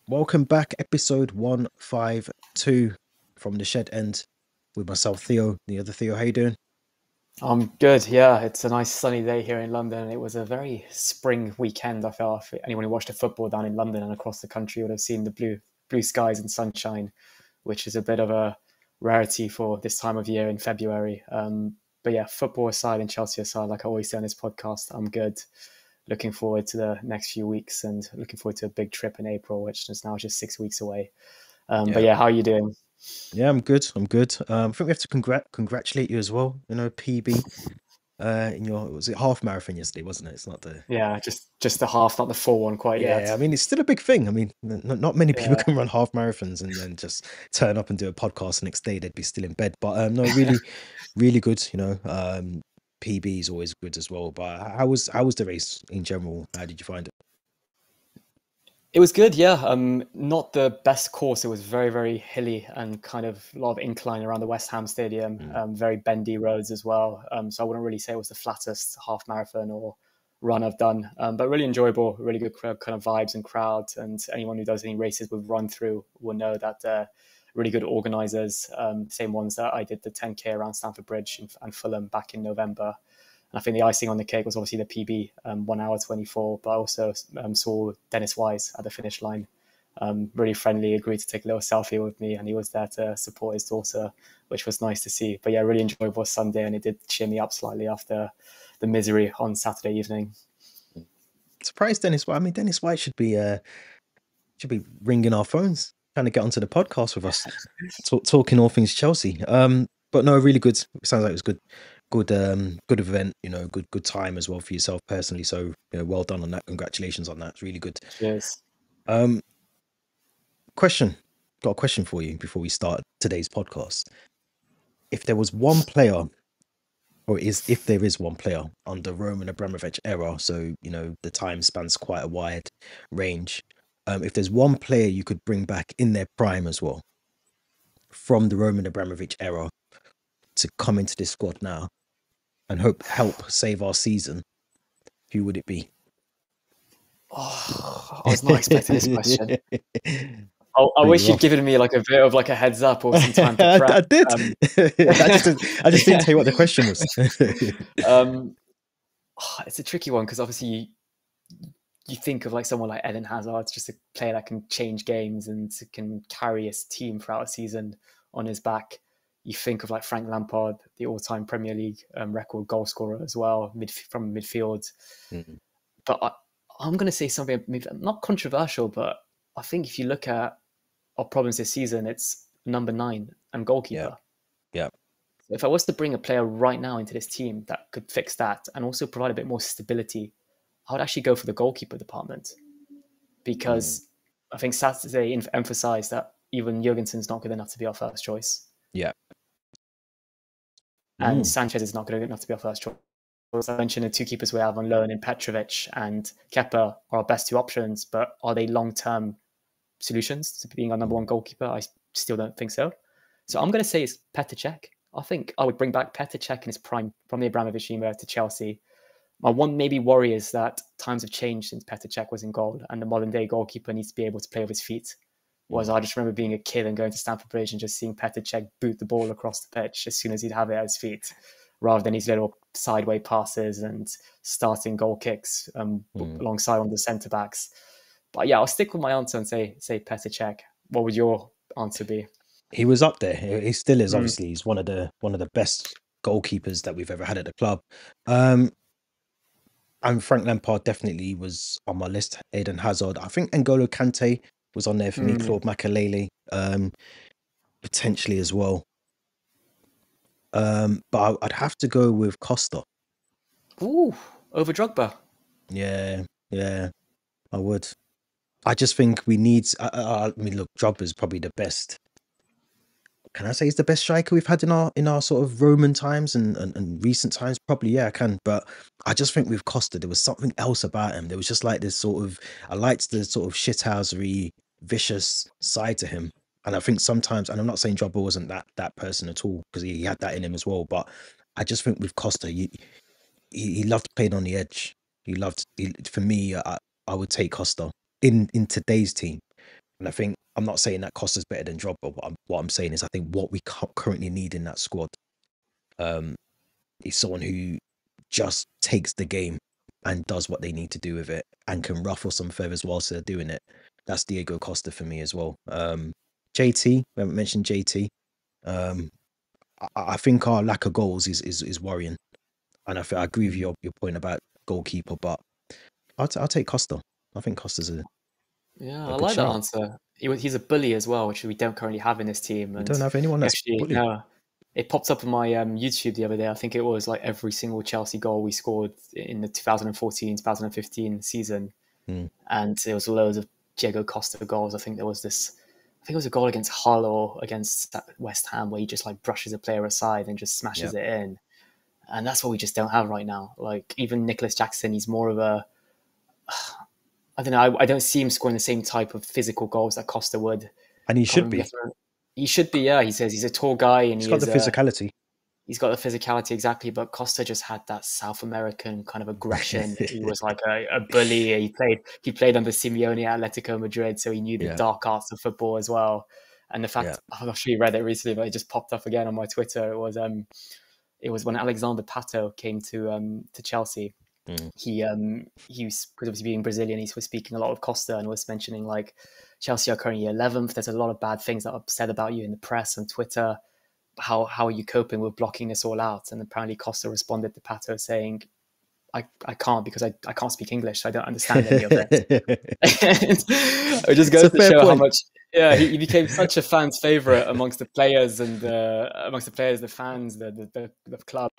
Welcome back, episode 152 from the shed end with myself, Theo. The other Theo, how you doing? I'm good. Yeah, it's a nice sunny day here in London. It was a very spring weekend. I felt if anyone who watched the football down in London and across the country would have seen the blue skies and sunshine, which is a bit of a rarity for this time of year in February. But yeah, football aside and Chelsea aside, like I always say on this podcast, I'm good. Looking forward to the next few weeks and looking forward to a big trip in April, which is now just 6 weeks away. But Yeah, yeah, how are you doing? yeah, I'm good. I'm good. I think we have to congratulate you as well. PB. In your was it half marathon yesterday, wasn't it? It's not the Yeah, just the half, not the full one quite yeah. yet. I mean, it's still a big thing. I mean, not many people Yeah. can run half marathons and then just turn up and do a podcast the next day. They'd be still in bed. But no, really, really good. PB is always good as well. But how was the race in general? How did you find it? It was good, yeah. Not the best course. It was very, very hilly and kind of a lot of incline around the West Ham Stadium. Mm. Very bendy roads as well. So I wouldn't really say it was the flattest half marathon or run I've done. But really enjoyable, really good kind of vibes and crowd. And anyone who does any races with run through will know that they're really good organisers. Same ones that I did the 10K around Stamford Bridge and Fulham back in November. I think the icing on the cake was obviously the PB, 1 hour 24. But I also saw Dennis Wise at the finish line. Really friendly, agreed to take a little selfie with me, and he was there to support his daughter, which was nice to see. But yeah, really enjoyable Sunday, and it did cheer me up slightly after the misery on Saturday evening. Surprised Dennis White. I mean, Dennis White should be ringing our phones, trying to get onto the podcast with us, talking all things Chelsea. But no, really good. It sounds like it was good event. Good time as well for yourself personally. So well done on that. Congratulations on that. It's really good. Cheers. Um, question. Got a question for you before we start today's podcast. If there was one player, if there is one player under Roman Abramovich era, so the time spans quite a wide range. If there's one player you could bring back in their prime as well from the Roman Abramovich era to come into this squad now and help save our season, who would it be? Oh, I was not expecting this question. I Pretty wish you'd rough. given me like a bit of like a heads up or some time to prep. I did. I just didn't tell you what the question was. It's a tricky one because obviously you think of like someone like Eden Hazard, just a player that can change games and can carry his team throughout a season on his back. You think of like Frank Lampard, the all-time Premier League record goal scorer as well, from midfield. Mm. But I'm going to say something not controversial, but I think if you look at our problems this season, it's number 9 and goalkeeper. Yeah. If I was to bring a player right now into this team that could fix that and also provide a bit more stability, I would actually go for the goalkeeper department, because I think Saturday emphasised that even Jorgensen's not good enough to be our first choice. Yeah. And Sanchez is not good enough to be our first choice. As I mentioned, the two keepers we have on loan in Petrovic and Kepa are our best two options, but are they long-term solutions to being our number one goalkeeper? I still don't think so. So I'm going to say it's Petr Cech. I think I would bring back Petr Cech in his prime from the Abramovich era to Chelsea. My one maybe worry is that times have changed since Petr Cech was in goal, and the modern day goalkeeper needs to be able to play with his feet. Whereas I just remember being a kid and going to Stamford Bridge and just seeing Petr Cech boot the ball across the pitch as soon as he'd have it at his feet, rather than his little sideway passes and starting goal kicks alongside one of the centre backs. But yeah, I'll stick with my answer and say Petr Cech. What would your answer be? He was up there. He still is. Obviously, he's one of the best goalkeepers that we've ever had at the club. And Frank Lampard definitely was on my list. Eden Hazard. I think N'Golo Kante was on there for me. Claude Makelele, potentially as well. But I'd have to go with Costa. Ooh, over Drogba. Yeah, I would. I just think we need. I mean, look, Drogba's probably the best. Can I say he's the best striker we've had in our sort of Roman times and recent times? Probably, yeah, I can. But I just think with Costa, there was something else about him. There was just like this sort of. I liked the sort of shithousery, vicious side to him. And I think sometimes, and I'm not saying Drogba wasn't that person at all, because he had that in him as well. But I just think with Costa, he loved playing on the edge. For me, I would take Costa in today's team. And I think I'm not saying that Costa's better than Drogba, but what I'm saying is I think what we currently need in that squad um, is someone who just takes the game and does what they need to do with it and can ruffle some feathers whilst they're doing it. That's Diego Costa for me as well. JT, we haven't mentioned JT. Um, I think our lack of goals is worrying, and I agree with your point about goalkeeper, but I'll take Costa. I think Costa's Yeah, a I good like that shout. answer. He's a bully as well, which we don't currently have in this team. We And don't have anyone that's actually, bully. no, it popped up on my YouTube the other day. I think it was like every single Chelsea goal we scored in the 2014-2015 season. Mm. And there was loads of Diego Costa goals. I think there was this, I think it was a goal against Hull or against West Ham where he just like brushes a player aside and just smashes it in. And that's what we just don't have right now. Like even Nicholas Jackson, he's more of a, I don't know. I don't see him scoring the same type of physical goals that Costa would. And he should be. He should be. Yeah, he says he's a tall guy and He's got the physicality. He's got the physicality exactly. But Costa just had that South American kind of aggression. He was like a bully. He played under Simeone at Atletico Madrid, so he knew the dark arts of football as well. And the fact I'm not sure you read it recently, but it just popped up again on my Twitter. It was when Alexander Pato came to Chelsea. He was obviously being Brazilian. He was speaking a lot of Costa and was mentioning like Chelsea are currently 11th. There's a lot of bad things that are said about you in the press and Twitter. How are you coping with blocking this all out? And apparently Costa responded to Pato saying, I can't because I can't speak English, so I don't understand any of it. It just goes to show how much he became such a fan's favorite amongst the players and the fans, the club.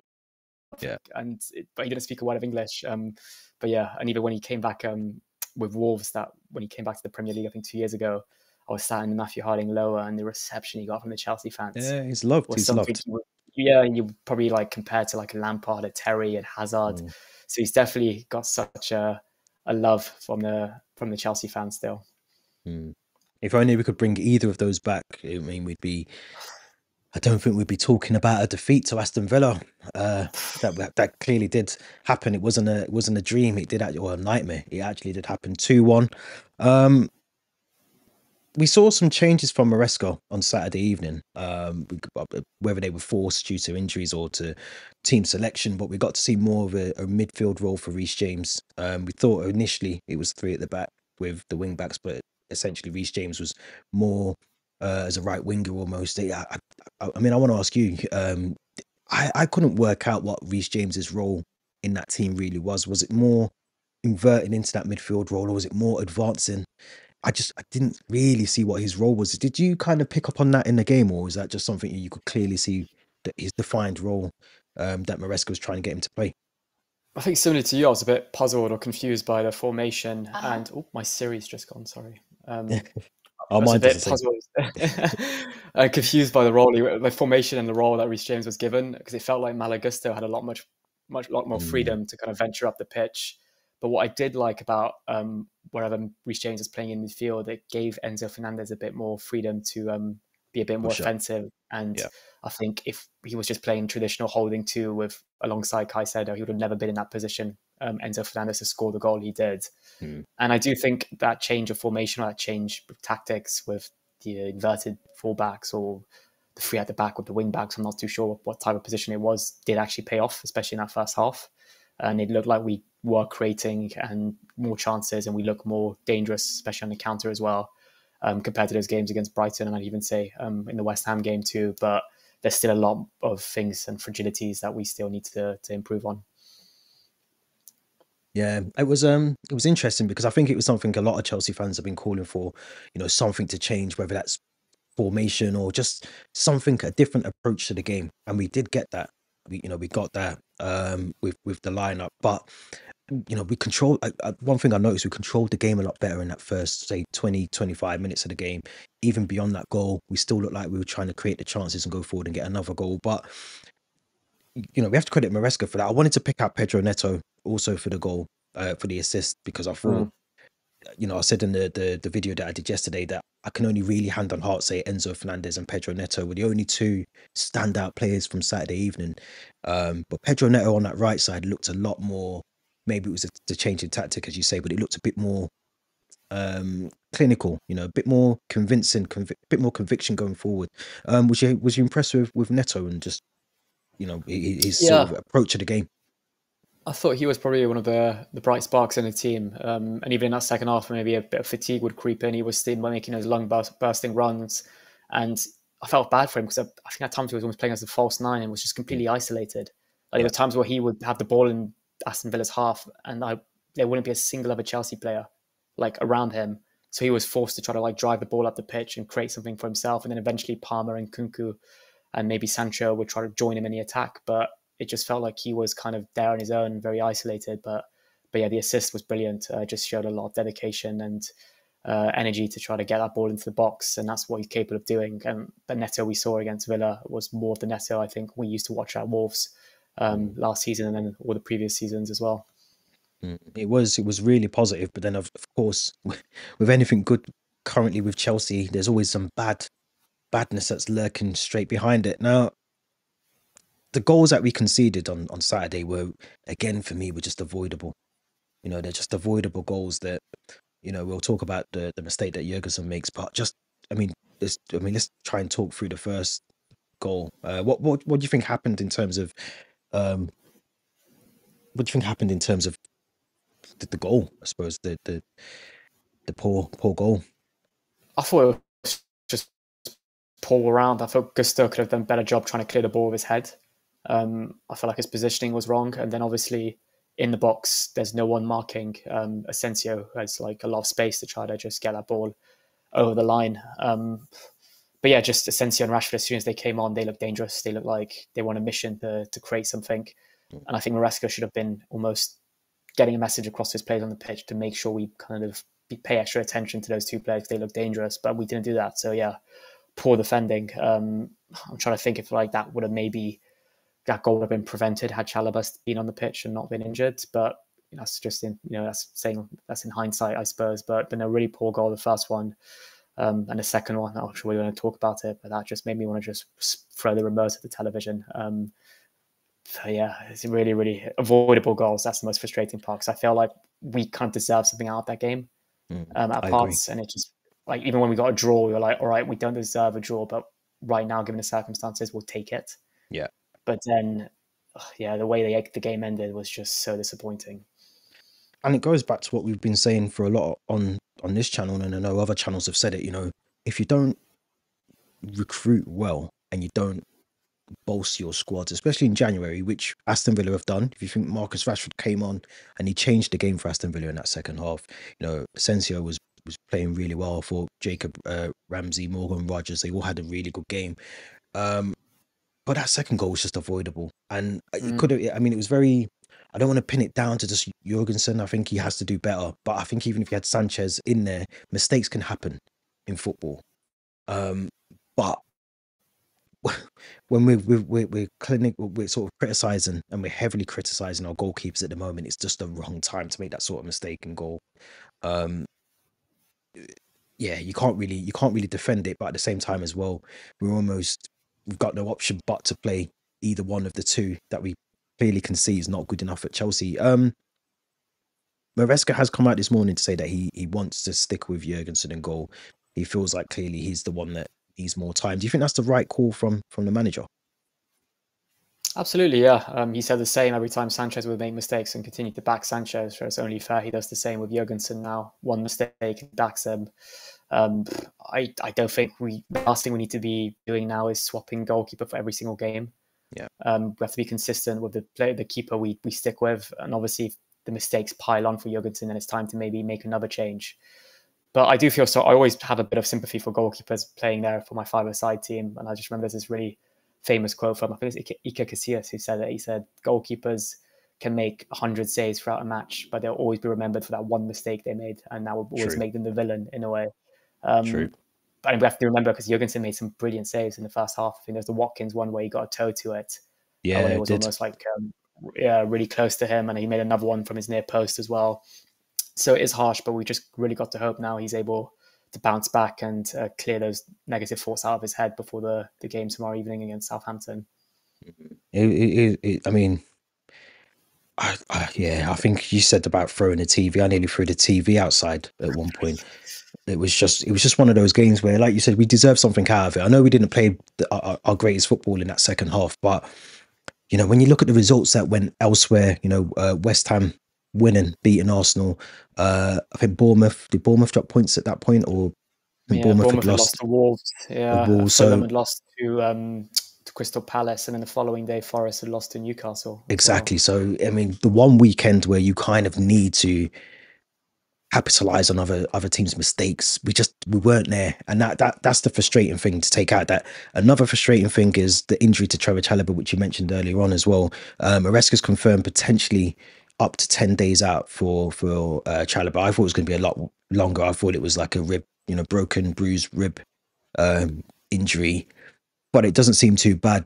Yeah, but he didn't speak a word of English. But yeah, and even when he came back with Wolves, when he came back to the Premier League, I think 2 years ago, I was sat in the Matthew Harding lower, and the reception he got from the Chelsea fans, he's loved. He's loved. You probably like compared to like a Lampard, a Terry, and Hazard. So he's definitely got such a love from the Chelsea fans still. If only we could bring either of those back. I mean, I don't think we'd be talking about a defeat to Aston Villa. That clearly did happen. It wasn't a dream. It did or a nightmare. It actually did happen. 2-1. We saw some changes from Maresca on Saturday evening. Whether they were forced due to injuries or to team selection, but we got to see more of a midfield role for Reece James. We thought initially it was 3 at the back with the wing backs, but essentially Reece James was more as a right winger almost. I mean, I want to ask you. I couldn't work out what Reece James's role in that team really was. Was it more inverting into that midfield role, or was it more advancing? I didn't really see what his role was. Did you kind of pick up on that in the game, or is that just something you could clearly see that his defined role that Maresca was trying to get him to play? I think similar to you, I was a bit puzzled or confused by the formation. And my Siri's just gone. Sorry. I was a bit puzzled, confused by the formation and the role that Reece James was given, because it felt like Malagusto had a lot more freedom to kind of venture up the pitch. But what I did like about wherever Reece James was playing in midfield, it gave Enzo Fernandez a bit more freedom to be a bit more offensive. And I think if he was just playing traditional holding 2 alongside Caicedo, he would have never been in that position. Enzo Fernandez to score the goal he did. And I do think that change of formation or that change of tactics with the inverted fullbacks or the 3 at the back with the wing backs, I'm not too sure what type of position it was, did actually pay off, especially in that first half. And it looked like we were creating and more chances, and we look more dangerous, especially on the counter as well, compared to those games against Brighton, and I'd even say in the West Ham game too. But there's still a lot of things and fragilities that we still need to improve on. Yeah, it was interesting because I think it was something a lot of Chelsea fans have been calling for, something to change, whether that's formation or just something, a different approach to the game. And we did get that. We got that with the lineup, but we control. One thing I noticed, we controlled the game a lot better in that first, say, 20-25 minutes of the game. Even beyond that goal, we still looked like we were trying to create the chances and go forward and get another goal. But we have to credit Maresca for that. I wanted to pick out Pedro Neto also for the goal, for the assist, because I thought, I said in the video that I did yesterday that I can only really hand on heart say Enzo Fernandez and Pedro Neto were the only 2 standout players from Saturday evening. But Pedro Neto on that right side looked a lot more, maybe it was the change in tactic, as you say, but it looked a bit more clinical. You know, a bit more convincing, bit more conviction going forward. Was you impressed with Neto and just his sort Yeah, of approach to the game? I thought he was probably one of the bright sparks in the team. And even in that second half, maybe a bit of fatigue would creep in. He was still making those bursting runs. And I felt bad for him because I think at times he was almost playing as a false nine and was just Mm. completely isolated. Like there Yeah, were times where he would have the ball in Aston Villa's half and there wouldn't be a single other Chelsea player like around him. So he was forced to try to like drive the ball up the pitch and create something for himself. And then eventually Palmer and Kunku and maybe Sancho would try to join him in the attack. But it just felt like he was kind of there on his own, very isolated. But yeah, the assist was brilliant. Just showed a lot of dedication and energy to try to get that ball into the box, and that's what he's capable of doing. And the Neto we saw against Villa was more of the Neto I think we used to watch at Wolves last season and then all the previous seasons as well. it was really positive, but then of course, with anything good currently with Chelsea, there's always some badness that's lurking straight behind it. Now, the goals that we conceded on Saturday were, again, for me, were just avoidable. They're just avoidable goals that, we'll talk about the mistake that Jorgensen makes, but just, I mean, let's try and talk through the first goal. What do you think happened in terms of, um, what do you think happened in terms of the goal? I suppose the poor goal. I thought it was just poor around. I thought Gusto could have done a better job trying to clear the ball with his head. I felt like his positioning was wrong, and then obviously in the box there's no one marking Asensio, who has like a lot of space to try to just get that ball over the line. But yeah, just Asensio and Rashford, as soon as they came on, they looked dangerous. They looked like they were on a mission to create something. And I think Maresca should have been almost getting a message across to his players on the pitch to make sure we kind of pay extra attention to those two players. They look dangerous, but we didn't do that. So yeah, poor defending. I'm trying to think if like that would have maybe that goal would have been prevented had Chalobah been on the pitch and not been injured. But that's just that's in hindsight, I suppose. But a really poor goal, the first one. And the second one, I'm sure we're going to talk about it, but that just made me want to just throw the remote at the television. So yeah, it's really, really avoidable goals. That's the most frustrating part because I feel like we kind of deserve something out of that game at I agree. parts. And it just, like, even when we got a draw, we were like, all right, we don't deserve a draw, but right now, given the circumstances, we'll take it. Yeah. But then, yeah, the way the game ended was just so disappointing. And it goes back to what we've been saying for a lot on this channel, and I know other channels have said it. If you don't recruit well and you don't bolster your squads, especially in January, which Aston Villa have done. If you think Marcus Rashford came on and he changed the game for Aston Villa in that second half, Asensio was playing really well. For Jacob Ramsey, Morgan Rogers, they all had a really good game. But that second goal was just avoidable, and it could have. I mean, it was very. I don't want to pin it down to just Jorgensen. I think he has to do better. But I think even if you had Sanchez in there, mistakes can happen in football. But when we're sort of criticizing, and we're heavily criticizing our goalkeepers at the moment, it's just the wrong time to make that sort of mistake and goal. Um, yeah, you can't really defend it, but at the same time as well, we've got no option but to play either one of the two that we clearly can see is not good enough at Chelsea. Maresca has come out this morning to say that he wants to stick with Jorgensen in goal. He feels like clearly he's the one that needs more time. Do you think that's the right call from the manager? Absolutely, yeah. He said the same every time Sanchez would make mistakes and continue to back Sanchez. So it's only fair he does the same with Jorgensen now. One mistake, he backs him. I don't think the last thing we need to be doing now is swapping goalkeeper for every single game. Yeah. We have to be consistent with the keeper we stick with. And obviously, if the mistakes pile on for Jorgensen, then it's time to maybe make another change. But I do feel so. I always have a bit of sympathy for goalkeepers playing there for my five-a-side team. And I just remember there's this really famous quote from, I think it's Iker Casillas, who said that. He said, goalkeepers can make 100 saves throughout a match, but they'll always be remembered for that one mistake they made. And that will always True. make them the villain in a way. True. But we have to remember because Jorgensen made some brilliant saves in the first half. I think there's the Watkins one where he got a toe to it. Yeah, when it it was did. almost like really close to him. And he made another one from his near post as well. So it is harsh, but we just really got to hope now he's able to bounce back and clear those negative thoughts out of his head before the game tomorrow evening against Southampton. I mean, Yeah, I think you said about throwing the TV. I nearly threw the TV outside at one point. It was just one of those games where, like you said, we deserve something out of it. I know we didn't play our greatest football in that second half, but when you look at the results that went elsewhere, West Ham winning, beating Arsenal. I think Bournemouth drop points at that point, or I think Yeah, Bournemouth had Bournemouth had lost lost to Wolves. the Yeah, wall. Fulham So had lost to Crystal Palace, and then the following day, Forest had lost to Newcastle as well. exactly. So I mean, the one weekend where you kind of need to capitalize on other teams' mistakes. We weren't there, and that's the frustrating thing to take out. That another frustrating thing is the injury to Trevoh Chalobah, which you mentioned earlier on as well. Maresca's confirmed potentially up to 10 days out for Chalobah. I thought it was going to be a lot longer. I thought it was like a rib, broken, bruised rib injury, but it doesn't seem too bad.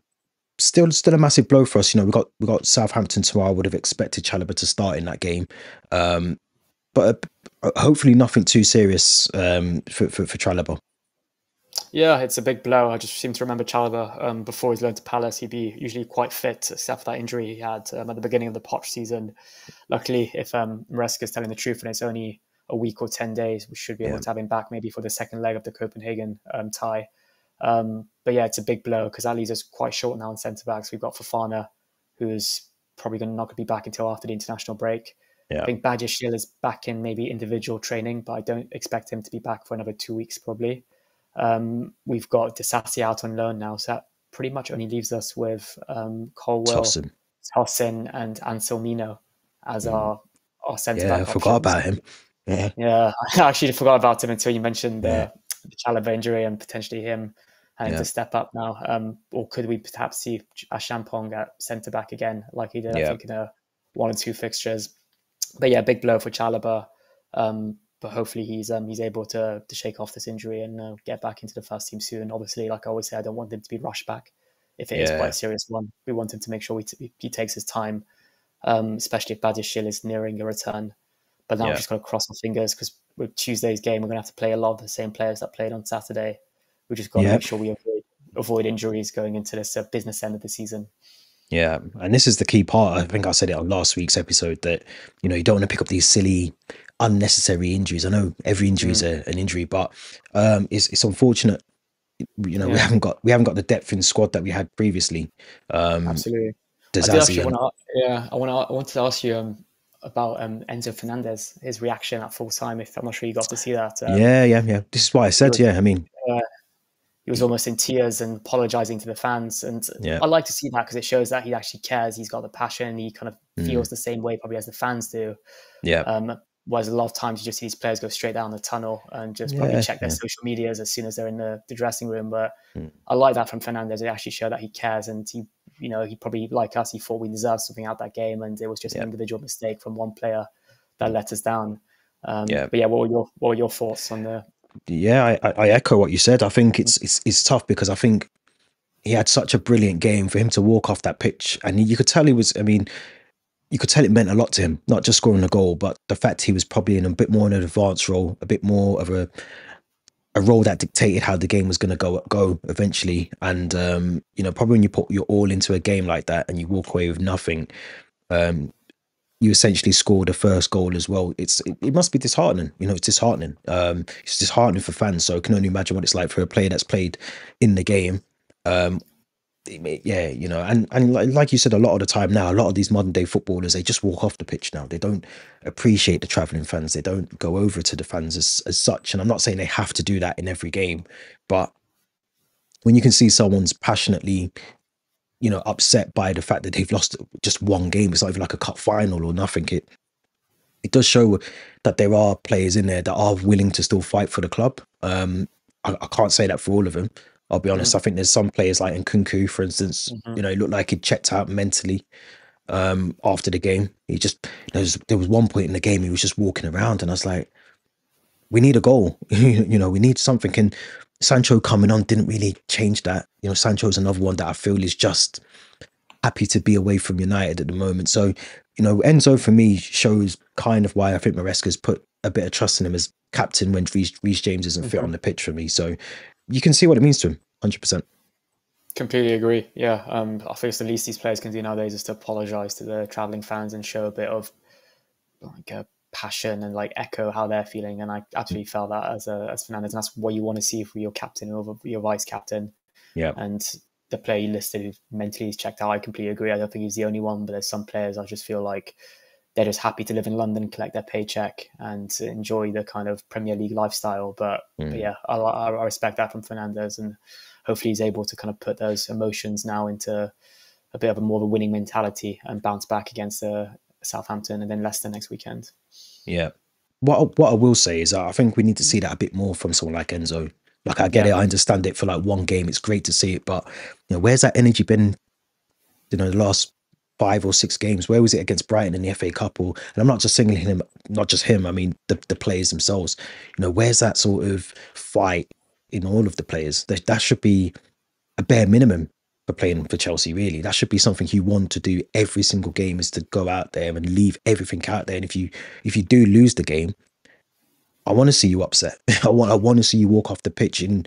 Still a massive blow for us. We got Southampton tomorrow. I would have expected Chalobah to start in that game. But hopefully nothing too serious for Chalobah. Yeah, it's a big blow. I just seem to remember Chalobah before his loan to Palace. He'd be usually quite fit, except for that injury he had at the beginning of the Poch season. Luckily, if Maresca is telling the truth and it's only a week or 10 days, we should be able to have him back maybe for the second leg of the Copenhagen tie. But yeah, it's a big blow because that leaves us quite short now in centre-backs. We've got Fofana, who's probably not going to be back until after the international break. Yeah. I think Badiashile is back in maybe individual training, but I don't expect him to be back for another 2 weeks probably. We've got Disasi out on loan now, so that pretty much only leaves us with Colwell, Tosin, and Anselmino as our centre back. Yeah, I forgot about him. Yeah, I actually forgot about him until you mentioned the Chalobah injury and potentially him having to step up now. Or could we perhaps see a Champong at centre back again, like he did, I think, in a 1 or 2 fixtures? But yeah, big blow for Chalobah. But hopefully he's able to shake off this injury and get back into the first team soon. Obviously, like I always say, I don't want him to be rushed back if it is quite a serious one. We want him to make sure he takes his time, especially if Badiashile is nearing a return. But now we've just got to cross our fingers because with Tuesday's game, we're going to have to play a lot of the same players that played on Saturday. We just got to make sure we avoid injuries going into this business end of the season. Yeah, and this is the key part. I think I said it on last week's episode that you don't want to pick up these silly, unnecessary injuries. I know every injury is an injury, but it's unfortunate. We haven't got the depth in the squad that we had previously. Absolutely. I wanted to ask you about Enzo Fernandez, his reaction at full time. If I'm not sure you got to see that. Yeah. This is why I said. I mean. He was almost in tears and apologizing to the fans. And I like to see that because it shows that he actually cares. He's got the passion. He kind of feels the same way probably as the fans do. Yeah. Whereas a lot of times you just see these players go straight down the tunnel and just probably check their social medias as soon as they're in the dressing room. But I like that from Fernandez. It actually showed that he cares. And he probably, like us, he thought we deserved something out that game. And it was just an individual mistake from one player that let us down. But yeah, what were your thoughts on the... Yeah, I echo what you said. I think it's tough because I think he had such a brilliant game for him to walk off that pitch, and you could tell you could tell it meant a lot to him, not just scoring a goal, but the fact he was probably in a bit more of an advanced role, a bit more of a role that dictated how the game was going to go eventually. And probably when you put your all into a game like that and you walk away with nothing, you essentially scored the first goal as well. It must be disheartening. It's disheartening. It's disheartening for fans. So I can only imagine what it's like for a player that's played in the game. And like you said, a lot of the time now, a lot of these modern day footballers, they just walk off the pitch now. They don't appreciate the travelling fans. They don't go over to the fans as such. And I'm not saying they have to do that in every game, but when you can see someone's passionately upset by the fact that they've lost just one game, it's not even like a cup final or nothing. It does show that there are players in there that are willing to still fight for the club. I can't say that for all of them. I'll be honest. I think there's some players like Nkunku, for instance, it looked like he checked out mentally after the game. He just, there was one point in the game he was just walking around and I was like, we need a goal. We need something. And Sancho coming on didn't really change that. Sancho's another one that I feel is just happy to be away from United at the moment. So, Enzo for me shows kind of why I think Maresca's put a bit of trust in him as captain when Reece James isn't fit on the pitch for me. So you can see what it means to him, 100%. Completely agree. Yeah, I think it's the least these players can do nowadays is to apologise to the travelling fans and show a bit of like a passion and like echo how they're feeling. And I absolutely felt that as Fernandez, and that's what you want to see for your captain or your vice captain. Yeah. And the player you listed who mentally is checked out, I completely agree. I don't think he's the only one, but there's some players I just feel like they're just happy to live in London, collect their paycheck, and enjoy the kind of Premier League lifestyle. But yeah, I respect that from Fernandez, and hopefully he's able to kind of put those emotions now into a bit of a more of a winning mentality and bounce back against Southampton and then Leicester next weekend. Yeah. What I will say is that I think we need to see that a bit more from someone like Enzo. Like I get Yeah. it, I understand it for like one game. It's great to see it, but where's that energy been? The last 5 or 6 games. Where was it against Brighton in the FA Cup? And I'm not just singling him, not just him. I mean the players themselves. Where's that sort of fight in all of the players? That should be a bare minimum for playing for Chelsea, really. That should be something you want to do every single game, is to go out there and leave everything out there. And if you do lose the game, I want to see you upset. I want to see you walk off the pitch in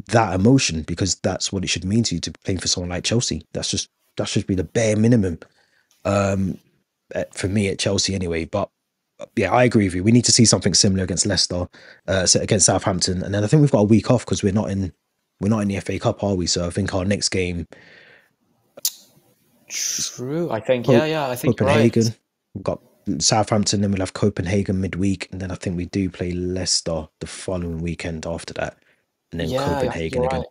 that emotion, because that's what it should mean to you to playing for someone like Chelsea. That should be the bare minimum for me at Chelsea anyway. But yeah, I agree with you. We need to see something similar against Leicester, against Southampton, and then I think we've got a week off because we're not in the FA Cup, are we? So I think our next game, True. I think I think you're Copenhagen. right. We've got Southampton, then we'll have Copenhagen midweek, and then I think we do play Leicester the following weekend after that, and then Copenhagen again. Right.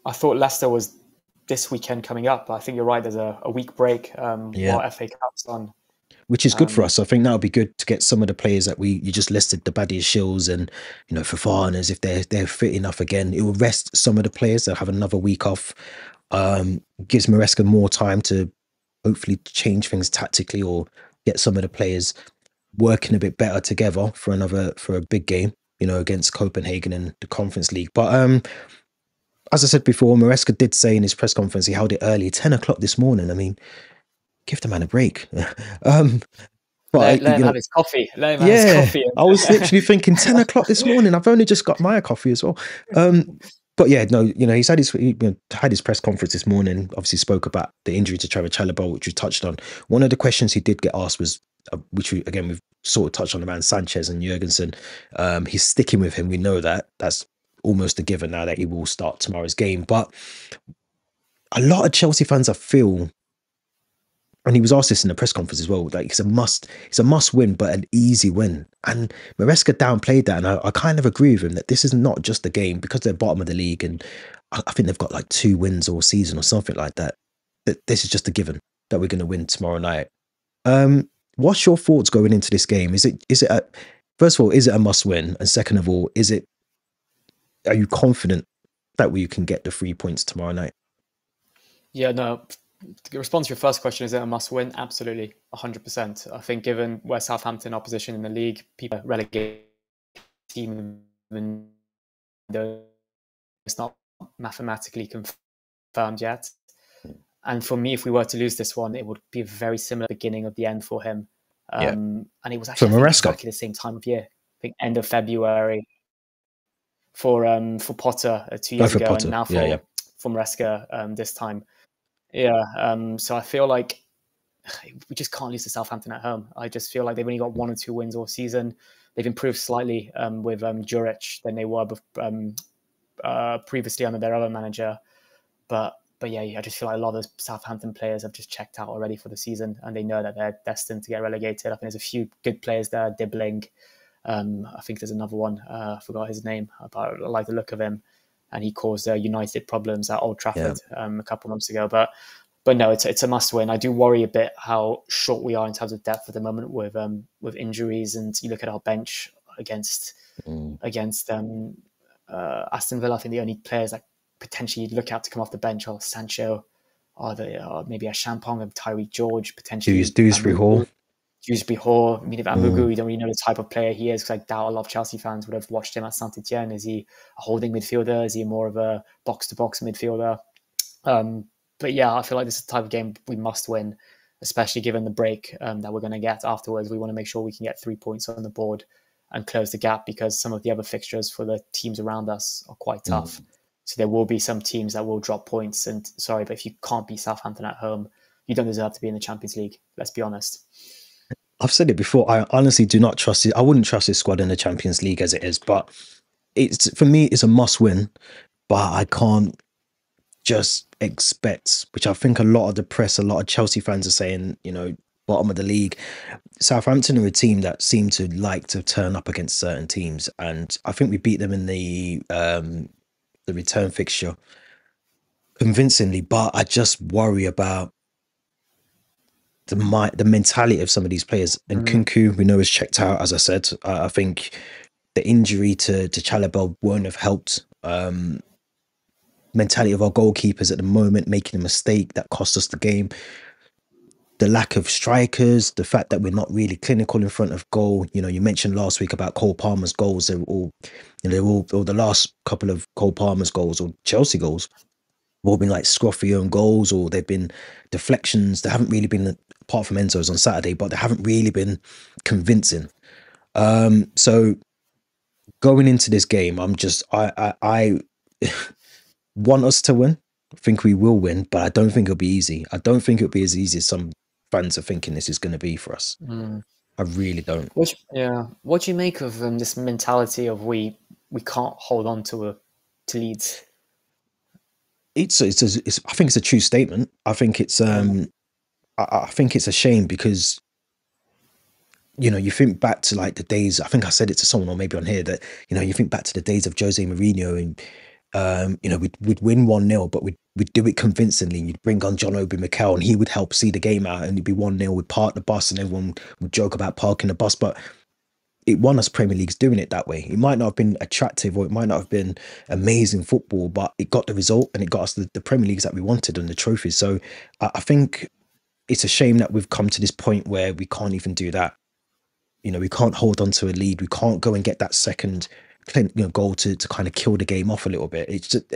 I thought Leicester was this weekend coming up, but I think you're right. There's a week break while FA Cup's on. Which is good for us. I think that would be good to get some of the players that you just listed, the Badia Shills and Fofanas, if they're fit enough again. It will rest some of the players. They'll have another week off. Gives Maresca more time to hopefully change things tactically, or get some of the players working a bit better together for a big game, against Copenhagen in the Conference League. But as I said before, Maresca did say in his press conference, he held it early, 10 o'clock this morning. I mean, give the man a break. Let him have his coffee. Let him have his coffee. I was literally thinking 10 o'clock this morning. I've only just got my coffee as well. But yeah, no, he's had his press conference this morning. Obviously, spoke about the injury to Trevoh Chalobah, which we touched on. One of the questions he did get asked was, which we've sort of touched on, around Sanchez and Jorgensen. He's sticking with him. We know that's almost a given now that he will start tomorrow's game. But a lot of Chelsea fans, I feel, and he was asked this in the press conference as well, like it's a must win, but an easy win. And Maresca downplayed that, and I kind of agree with him that this is not just a game, because they're bottom of the league, and I think they've got like 2 wins all season or something like that. That this is just a given that we're going to win tomorrow night. What's your thoughts going into this game? First of all, is it a must win? And second of all, are you confident that we can get the 3 points tomorrow night? Yeah, no. The response to your first question, is it a must win? Absolutely, 100%. I think given where Southampton are positioned in the league, people relegate team, it's not mathematically confirmed yet. And for me, if we were to lose this one, it would be a very similar beginning of the end for him. And it was actually exactly the same time of year. I think end of February for Potter 2 years ago, Potter. And now for Maresca this time. Yeah, so I feel like we just can't lose to Southampton at home. I just feel like they've only got 1 or 2 wins all season. They've improved slightly with Juric than they were previously under their other manager. But yeah, I just feel like a lot of those Southampton players have just checked out already for the season, and they know that they're destined to get relegated. I think there's a few good players there, Dibbling. I think there's another one, I forgot his name, but I like the look of him. And he caused United problems at Old Trafford a couple of months ago. But no, it's a must win. I do worry a bit how short we are in terms of depth at the moment with injuries. And you look at our bench against Aston Villa. I think the only players that potentially look out to come off the bench are Sancho, or maybe a Champong of Tyreek George, potentially Dewsbury Hall. I mean, if Amugu, you don't really know the type of player he is, because I doubt a lot of Chelsea fans would have watched him at Saint-Etienne. Is he a holding midfielder? Is he more of a box-to-box midfielder? But yeah, I feel like this is the type of game we must win, especially given the break that we're going to get afterwards. We want to make sure we can get 3 points on the board and close the gap, because some of the other fixtures for the teams around us are quite tough. So there will be some teams that will drop points. And sorry, but if you can't beat Southampton at home, you don't deserve to be in the Champions League. Let's be honest. I've said it before. I honestly do not trust it. I wouldn't trust this squad in the Champions League as it is, but it's, for me, it's a must win. But I can't just expect, which I think a lot of the press, a lot of Chelsea fans are saying, bottom of the league. Southampton are a team that seem to like to turn up against certain teams, and I think we beat them in the return fixture convincingly. But I just worry about the mentality of some of these players. And Kunku, we know, is checked out. As I said, I think the injury to Chalobah won't have helped. Mentality of our goalkeepers at the moment, making a mistake that cost us the game. The lack of strikers, the fact that we're not really clinical in front of goal. You mentioned last week about Cole Palmer's goals. They were all, or the last couple of Cole Palmer's goals or Chelsea goals have all been like scruffy own goals, or they've been deflections. They haven't really been, apart from Enzo's on Saturday, but they haven't really been convincing. So going into this game, I want us to win. I think we will win, but I don't think it'll be easy. I don't think it'll be as easy as some fans are thinking this is going to be for us. I really don't. What do you make of this mentality of we can't hold on to Leeds? I think it's a true statement. I think it's I think it's a shame because you think back to like the days. I think I said it to someone or maybe on here that you think back to the days of Jose Mourinho and. We'd win 1-0, but we'd do it convincingly. You'd bring on John Obi Mikel and he would help see the game out, and it'd be 1-0. We'd park the bus and everyone would joke about parking the bus, but it won us Premier Leagues doing it that way. It might not have been attractive or it might not have been amazing football, but it got the result and it got us the Premier Leagues that we wanted and the trophies. So I think it's a shame that we've come to this point where we can't even do that. We can't hold on to a lead. We can't go and get that second goal to kind of kill the game off a little bit. It's just,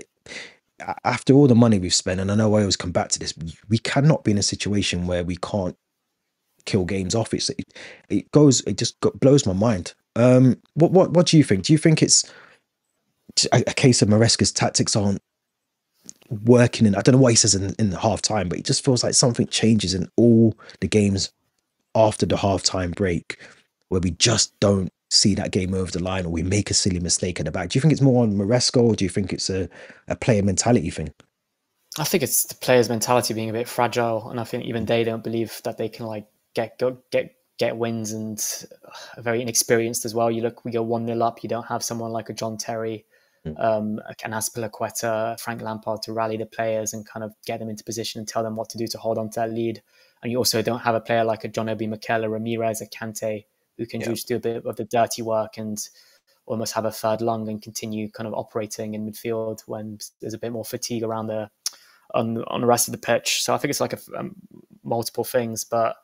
after all the money we've spent, and I know I always come back to this, we cannot be in a situation where we can't kill games off. It just blows my mind. What do you think? Do you think it's a case of Maresca's tactics aren't working? And I don't know what he says in the half time, but it just feels like something changes in all the games after the half-time break where we just don't see that game over the line, or we make a silly mistake at the back. Do you think it's more on Maresca, or do you think it's a player mentality thing? I think it's the players' mentality being a bit fragile, and I think even they don't believe that they can like get wins, and are very inexperienced as well. We go 1-0 up. You don't have someone like a John Terry, an Azpilicueta, Frank Lampard to rally the players and kind of get them into position and tell them what to do to hold on to that lead. And you also don't have a player like a John Obi Mikel, a Ramirez, a Kante, who can just do a bit of the dirty work and almost have a third lung and continue kind of operating in midfield when there's a bit more fatigue around on the rest of the pitch. So I think it's like multiple things. But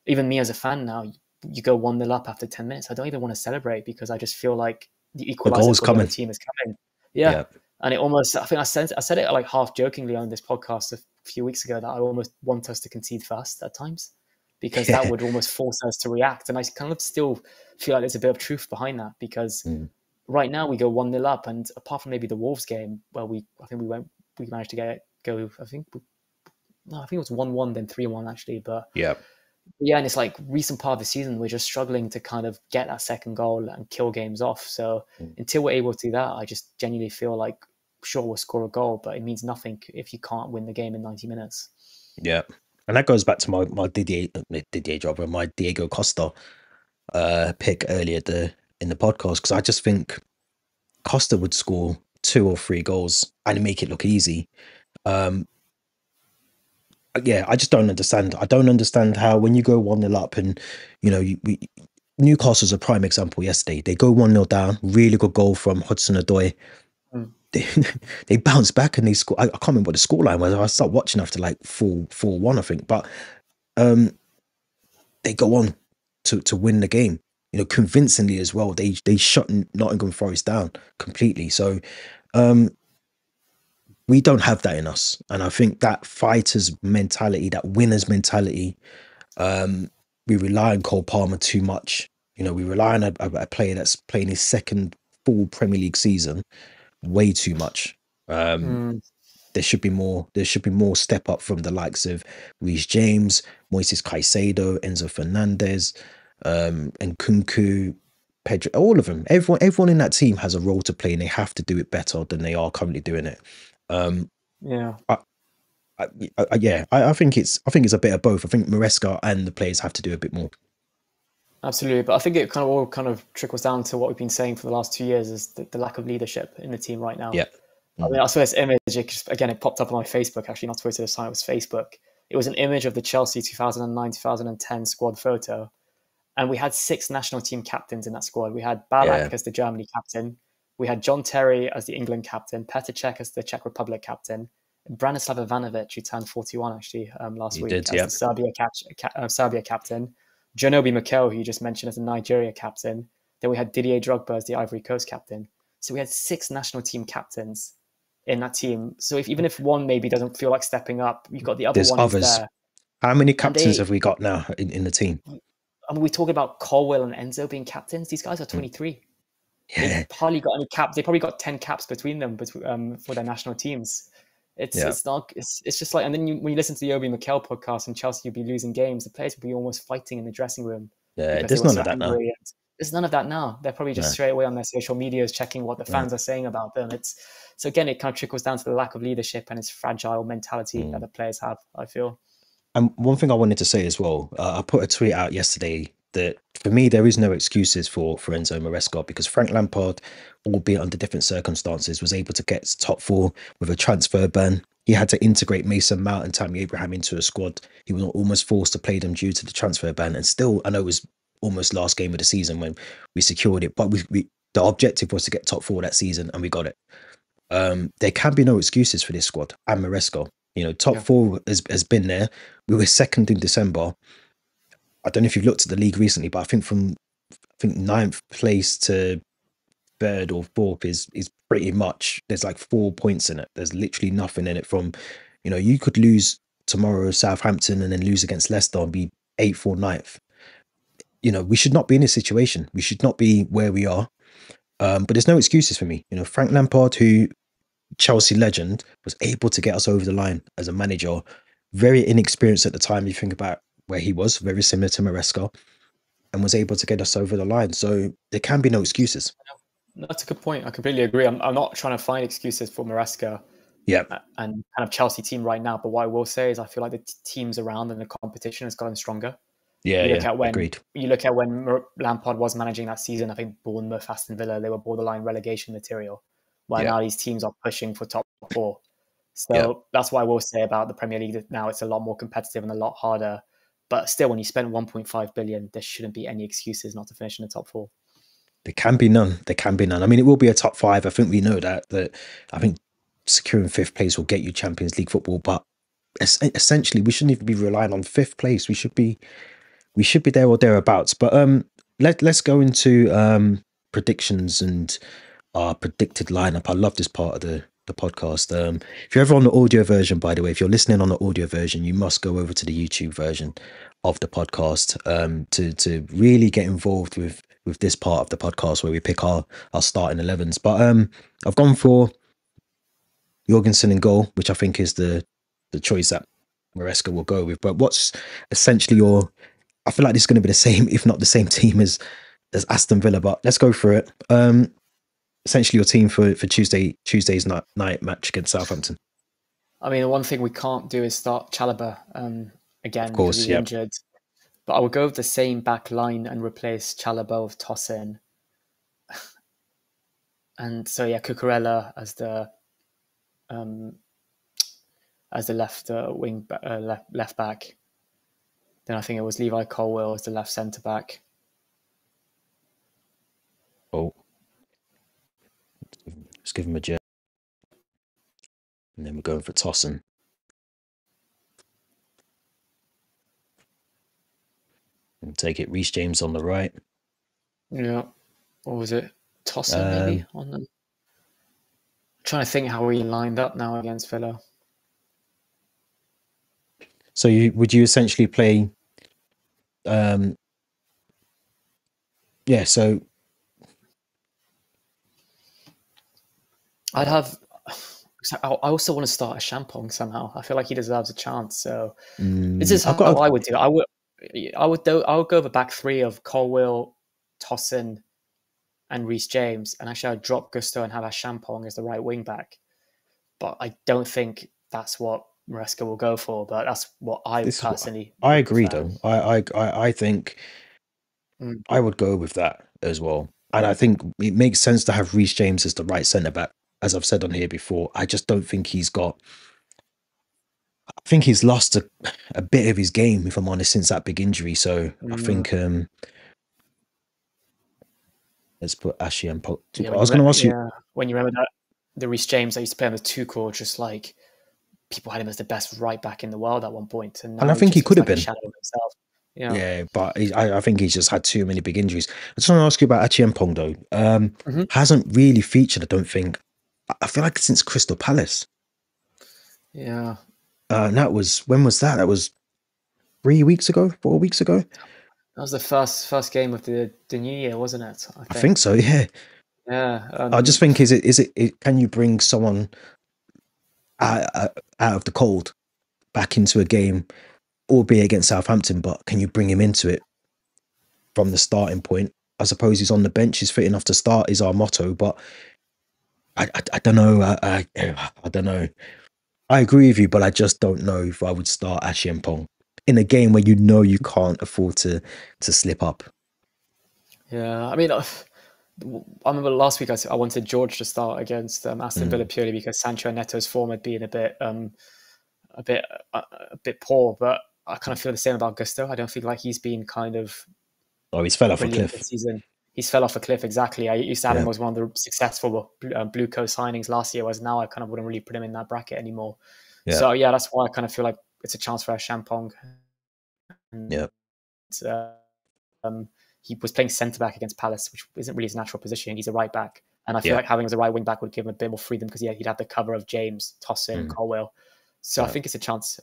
even me as a fan now, you go 1-0 up after 10 minutes. I don't even want to celebrate because I just feel like the equalizer for the team is coming. Yeah. And it almost, I think I said it like half jokingly on this podcast a few weeks ago that I almost want us to concede first at times, because that would almost force us to react. And I kind of still feel like there's a bit of truth behind that, because right now we go 1-0 up, and apart from maybe the Wolves game where we managed to go, I think it was 1-1, then 3-1 actually. But and it's like recent part of the season, we're just struggling to kind of get that second goal and kill games off. So until we're able to do that, I just genuinely feel like, sure, we'll score a goal, but it means nothing if you can't win the game in 90 minutes. Yeah. And that goes back to my my Diego Costa pick earlier in the podcast, because I just think Costa would score 2 or 3 goals and make it look easy. I just don't understand. I don't understand how, when you go 1-0 up, and Newcastle's a prime example yesterday. They go 1-0 down, really good goal from Hudson-Odoi. They bounce back and they score. I can't remember what the scoreline was. I started watching after like 4-1, I think. But they go on to win the game, convincingly as well. They shut Nottingham Forest down completely. So we don't have that in us. And I think that fighter's mentality, that winner's mentality, we rely on Cole Palmer too much. We rely on a player that's playing his second full Premier League season way too much. There should be more. There should be more step up from the likes of Reece James, Moises Caicedo, Enzo Fernandez, and Kunku, Pedro. All of them. Everyone in that team has a role to play, and they have to do it better than they are currently doing it. Yeah. I think it's a bit of both. I think Maresca and the players have to do a bit more. Absolutely, but I think it all trickles down to what we've been saying for the last 2 years is the lack of leadership in the team right now. Yeah. I mean, I saw this image, it popped up on my Facebook, actually, not Twitter this time, it was Facebook. It was an image of the Chelsea 2009-2010 squad photo. And we had 6 national team captains in that squad. We had Ballack as the Germany captain. We had John Terry as the England captain, Petr Cech as the Czech Republic captain, Branislav Ivanovic, who turned 41 actually last week, as the Serbia captain, Janobi Mikel, who you just mentioned, as the Nigeria captain. Then we had Didier Drogba as the Ivory Coast captain. So we had 6 national team captains in that team. So even if one maybe doesn't feel like stepping up, you've got the other one who's there. How many captains have we got now in the team? I mean, we talk about Colwill and Enzo being captains. These guys are 23. Yeah. They've hardly got any caps. They probably got 10 caps between them for their national teams. It's just like, and then when you listen to the Obi Mikel podcast and Chelsea would be losing games, the players would be almost fighting in the dressing room. Yeah, there's none of that now. There's none of that now. They're probably just straight away on their social medias checking what the fans are saying about them. So again, it kind of trickles down to the lack of leadership and its fragile mentality that the players have, I feel. And one thing I wanted to say as well, I put a tweet out yesterday that for me, there is no excuses for Enzo Maresca, because Frank Lampard, albeit under different circumstances, was able to get top 4 with a transfer ban. He had to integrate Mason Mount and Tammy Abraham into a squad. He was almost forced to play them due to the transfer ban. And still, I know it was almost last game of the season when we secured it, but the objective was to get top 4 that season, and we got it. There can be no excuses for this squad and Maresca. Top 4 has been there. We were second in December. I don't know if you've looked at the league recently, but I think from 9th place to 3rd or 4th is pretty much, there's like 4 points in it. There's literally nothing in it. From, you could lose tomorrow Southampton and then lose against Leicester and be 8th or 9th. We should not be in this situation. We should not be where we are. But there's no excuses for me. Frank Lampard, who Chelsea legend, was able to get us over the line as a manager. Very inexperienced at the time. You think about where he was, very similar to Maresca, and was able to get us over the line. So there can be no excuses. That's a good point. I completely agree. I'm not trying to find excuses for Maresca and kind of Chelsea team right now. But what I will say is I feel like the teams around and the competition has gotten stronger. Agreed. You look at when Lampard was managing that season, I think Bournemouth, Aston Villa, they were borderline relegation material. While now these teams are pushing for top 4. So that's what I will say about the Premier League. Now it's a lot more competitive and a lot harder. But still, when you spend 1.5 billion, there shouldn't be any excuses not to finish in the top 4. There can be none. I mean, it will be a top 5. I think we know that I think securing 5th place will get you Champions League football. But essentially, we shouldn't even be relying on 5th place. We should be there or thereabouts. But let's go into predictions and our predicted lineup. I love this part of the podcast. If you're ever on the audio version, by the way, if you're listening on the audio version, you must go over to the YouTube version of the podcast to really get involved with this part of the podcast where we pick our starting 11s. But I've gone for Jorgensen in goal, which I think is the choice that Maresca will go with. But what's essentially I feel like this is going to be the same, if not the same team as Aston Villa, but let's go for it. Essentially your team for Tuesday's night match against Southampton. I mean, the one thing we can't do is start Chalobah again, of course, because he's injured. But I would go with the same back line and replace Chalobah with Tosin. And so Cucurella as the left wing left back. Then I think it was Levi Colwill as the left centre back. Oh. Let's give him a jet. And then we're going for Tosin. And take it, Reece James on the right. Yeah. Or was it Tosin maybe on them? I'm trying to think how we lined up now against Villa. So would you essentially play so So I also want to start a Champong somehow. I feel like he deserves a chance. So this is I've how got. I would do it. I would go with a back three of Colwill, Tossin, and Reece James, and actually I'd drop Gusto and have a Champong as the right wing back. But I don't think that's what Maresca will go for. But that's what I This is what personally I would agree, prefer. though. I think Mm. I would go with that as well, and I think it makes sense to have Reece James as the right centre back. As I've said on here before, I just don't think he's got. I think he's lost a bit of his game, if I'm honest, since that big injury. So I Mm. think let's put Ashley and Pop. Yeah, I was going to ask you, when you remember that the Reece James that used to play on the two core, just like people had him as the best right back in the world at one point, and and I now he think he just could looks have like a been. shadow of himself. Yeah. Yeah, but I think he's just had too many big injuries. I just want to ask you about Achiempong though. Mhm. Hasn't really featured, I don't think. I feel like since Crystal Palace. Yeah. And that was when was that? That was 3 weeks ago, 4 weeks ago. That was the first game of the new year, wasn't it? I I think think. so. Yeah. Yeah. I just think can you bring someone out of the cold back into a game, albeit against Southampton, but can you bring him into it from the starting point? I suppose he's on the bench. He's fit enough to start. Is our motto, but I don't know. I don't know. I agree with you, but I just don't know if I would start Achiempong in a game where you can't afford to slip up. Yeah. I mean, I remember last week I wanted George to start against Aston Villa purely because Sancho and Neto's form had been a bit a bit poor, but I kind of feel the same about Gusto. I don't feel like he's been kind of Oh, he's fell off a brilliant cliff. this season. He's fell off a cliff, exactly. I used to have him Yeah, as one of the successful Blue Coast signings last year, whereas now I kind of wouldn't really put him in that bracket anymore. yeah, So yeah, that's why I kind of feel like it's a chance for a Champong. And yeah, um, he was playing centre back against Palace, which isn't really his natural position. He's a right back, and I feel yeah. like having him as a right wing back would give him a bit more freedom because he'd have the cover of James, Tossin, and Mm, Colwell. So I yeah. think it's a chance.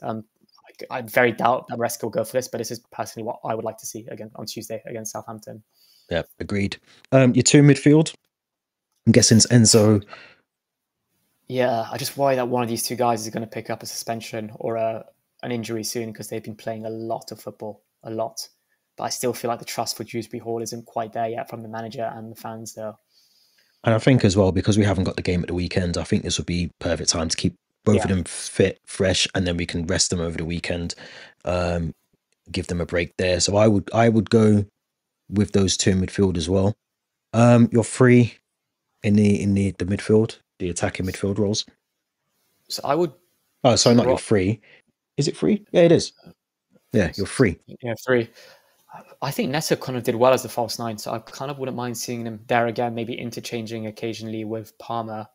I very doubt that Maresca will go for this, but this is personally what I would like to see again on Tuesday against Southampton. Yeah, agreed. Your two midfield. I'm guessing it's Enzo. Yeah, I just worry that one of these two guys is going to pick up a suspension or an injury soon because they've been playing a lot of football, a lot. But I still feel like the trust for Dewsbury Hall isn't quite there yet from the manager and the fans, though. And I think as well, because we haven't got the game at the weekend, I think this would be perfect time to keep both Yeah, of them fit, fresh, and then we can rest them over the weekend. Give them a break there. So I would go with those two in midfield as well. You're free in the midfield, the attacking midfield roles. so I would Oh, sorry, not you're drop. free. Is it free? Yeah, it is. Yeah, you're free. Yeah, three. I think Neto kind of did well as the false nine, so I kind of wouldn't mind seeing him there again, maybe interchanging occasionally with Palmer.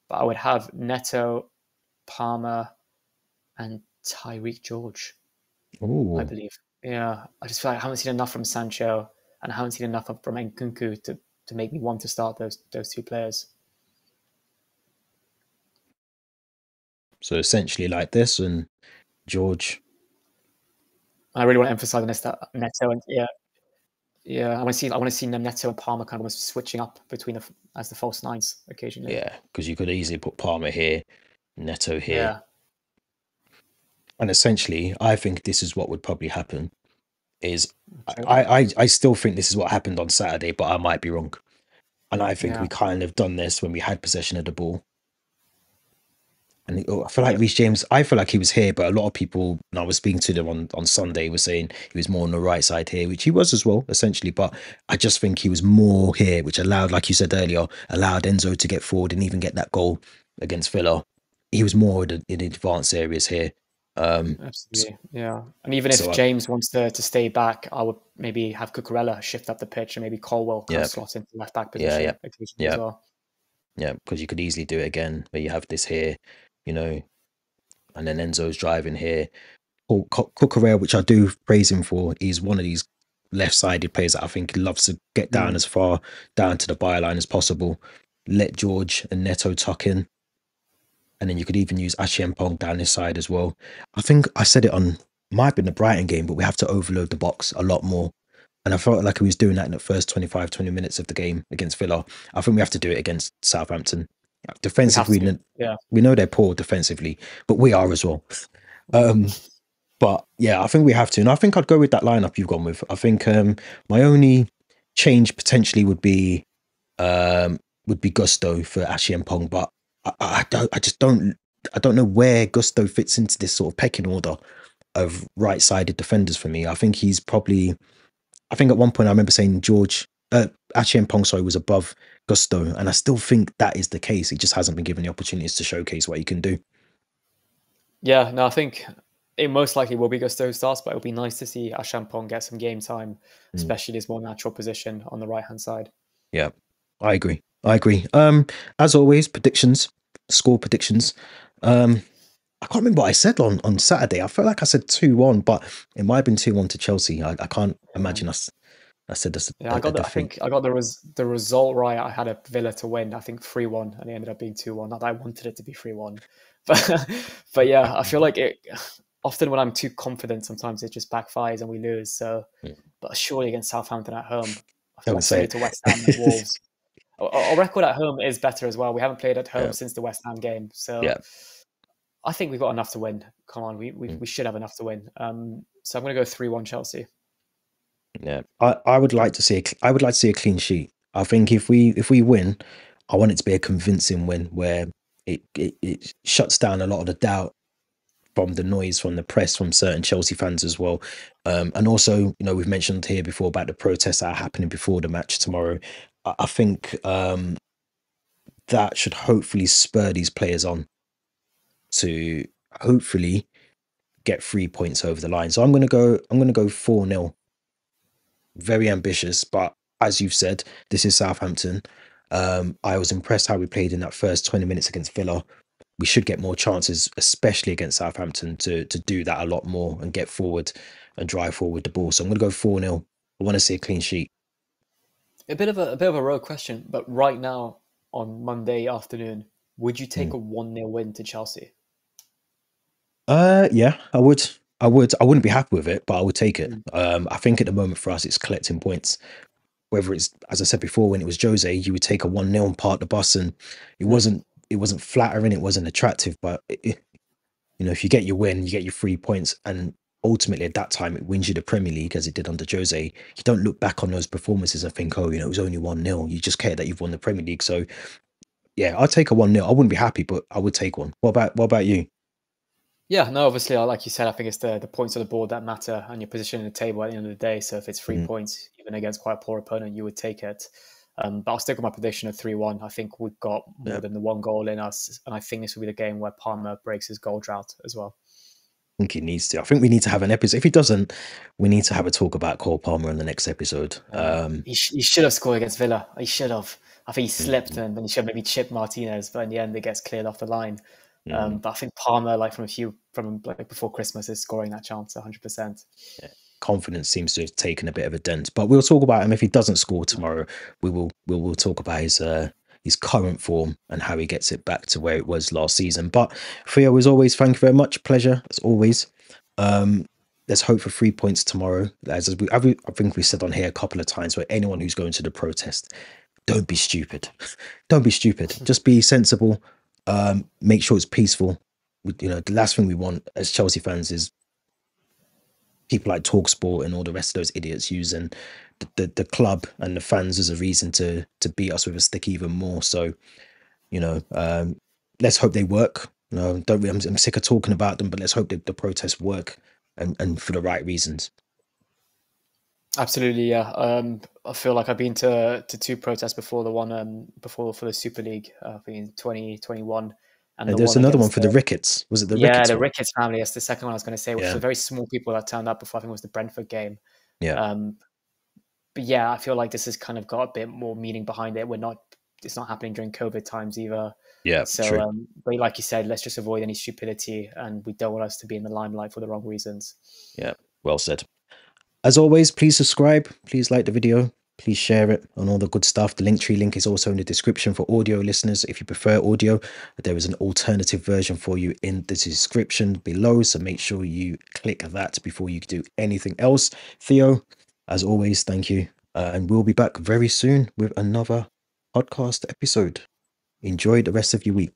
But I would have Neto, Palmer, and Tyreek George, I Oh, believe. Yeah, I just feel like I haven't seen enough from Sancho, and I haven't seen enough from Nkunku to make me want to start those two players. so essentially like this, and George. I really want to emphasize on this that Neto and yeah, I want to see Neto and Palmer kind of almost switching up between as the false nines occasionally. Yeah, because you could easily put Palmer here, Neto here, Yeah, and essentially, I think this is what would probably happen. Is okay. I still think this is what happened on Saturday, but I might be wrong. And I think we Yeah, kind of done this when we had possession of the ball. And I feel like yeah, Reece James, I feel like he was here, but a lot of people, when I was speaking to them on Sunday, were saying he was more on the right side here, which he was as well, essentially. But I just think he was more here, which allowed, like you said earlier, allowed Enzo to get forward and even get that goal against Villa. He was more in the advanced areas here. So, absolutely. Yeah, and even if so James wants to stay back, I would maybe have Cucurella shift up the pitch and maybe Colwell kind of yeah, slot into left back yeah, yeah, position occasionally as yeah, well. yeah, because you could easily do it again, where you have this here, you know, and then Enzo's driving here. Cucurella, which I do praise him for, he's one of these left-sided players that I think loves to get down Mm. as far down to the byline as possible. Let George and Neto tuck in, and then you could even use Achiempong down his side as well. I think I said it on might have been the Brighton game, but we have to overload the box a lot more. And I felt like he was doing that in the first 25, 20 minutes of the game against Villa. I think we have to do it against Southampton. We have Defensively, to. Yeah. we know they're poor defensively, but we are as well. Um, but yeah, I think we have to, and I think I'd go with that lineup you've gone with. I think my only change potentially would be Gusto for Ashley and Pong, but I don't know where Gusto fits into this sort of pecking order of right-sided defenders for me. I think he's probably. I think at one point I remember saying Ashley and Pong, sorry, was above Gusto, and I still think that is the case. He just hasn't been given the opportunities to showcase what he can do. Yeah, no, I think it most likely will be Gusto who starts, but it'll be nice to see Ashampong get some game time, especially his more natural position on the right hand side. Yeah, I agree. I agree. As always, score predictions. I can't remember what I said on Saturday. I felt like I said 2-1, but it might have been 2-1 to Chelsea. I can't imagine us. I said this. Yeah, I think I got the result right. I had a Villa to win. I think 3-1, and it ended up being 2-1. Not that I wanted it to be 3-1, but yeah, I feel like it. Often when I'm too confident, sometimes it just backfires and we lose. So, but surely against Southampton at home, I feel like similar to West Ham and Wolves. Our record at home is better as well. We haven't played at home since the West Ham game, so I think we've got enough to win. Come on, we should have enough to win. So I'm going to go 3-1 Chelsea. Yeah, I would like to see a clean sheet. I think if we win, I want it to be a convincing win where it shuts down a lot of the doubt from the noise from the press, from certain Chelsea fans as well. And also, we've mentioned here before about the protests that are happening before the match tomorrow. I think that should hopefully spur these players on to hopefully get 3 points over the line. So I'm gonna go 4-0. Very ambitious, but as you've said, this is Southampton. I was impressed how we played in that first 20 minutes against Villa. We should get more chances, especially against Southampton, to do that a lot more and get forward and drive forward the ball. So I'm going to go 4-0. I want to see a clean sheet. A bit of a road question, but right now on Monday afternoon, would you take a 1-0 win to Chelsea? Yeah, I would. I wouldn't be happy with it, but I would take it. I think at the moment for us, it's collecting points. Whether it's, as I said before, when it was Jose, you would take a 1-0 and park the bus, and it wasn't flattering, it wasn't attractive, but if you get your win, you get your 3 points, and ultimately at that time it wins you the Premier League as it did under Jose. You don't look back on those performances and think, oh, it was only 1-0. You just care that you've won the Premier League. So yeah, I'd take a 1-0. I wouldn't be happy, but I would take one. What about you? Yeah, no, obviously, like you said, I think it's the points on the board that matter and your position in the table at the end of the day. So if it's 3 points, even against quite a poor opponent, you would take it. But I'll stick with my prediction of 3-1. I think we've got more than the one goal in us. And I think this will be the game where Palmer breaks his goal drought as well. I think he needs to. I think we need to have an episode. If he doesn't, we need to have a talk about Cole Palmer in the next episode. He should have scored against Villa. He should have. I think he slipped and then he should have maybe chipped Martinez, but in the end, it gets cleared off the line. But I think Palmer, from before Christmas, is scoring that chance 100%. Yeah. Confidence seems to have taken a bit of a dent, but we'll talk about him if he doesn't score tomorrow. We'll talk about his current form and how he gets it back to where it was last season. But Theo, as always, thank you very much. Pleasure as always. Let's hope for 3 points tomorrow. I think we said on here a couple of times, where anyone who's going to the protest, don't be stupid. Don't be stupid. Just be sensible. Make sure it's peaceful. The last thing we want as Chelsea fans is people like TalkSport and all the rest of those idiots using the club and the fans as a reason to beat us with a stick even more. So, let's hope they work. I'm sick of talking about them, but let's hope that the protests work and for the right reasons. Absolutely, yeah. I feel like I've been to 2 protests before. The one for the Super League, in 2021, and there's another one for the Ricketts. Was it the Ricketts? Yeah, the Ricketts family. That's the second one I was going to say, which was very small people that turned up before. I think it was the Brentford game. Yeah. But yeah, I feel like this has kind of got a bit more meaning behind it. It's not happening during COVID times either. Yeah. So, true. But like you said, let's just avoid any stupidity, and we don't want us to be in the limelight for the wrong reasons. Yeah. Well said. As always, please subscribe. Please like the video. Please share it on all the good stuff. The Linktree link is also in the description for audio listeners. If you prefer audio, there is an alternative version for you in the description below. So make sure you click that before you do anything else. Theo, as always, thank you. And we'll be back very soon with another podcast episode. Enjoy the rest of your week.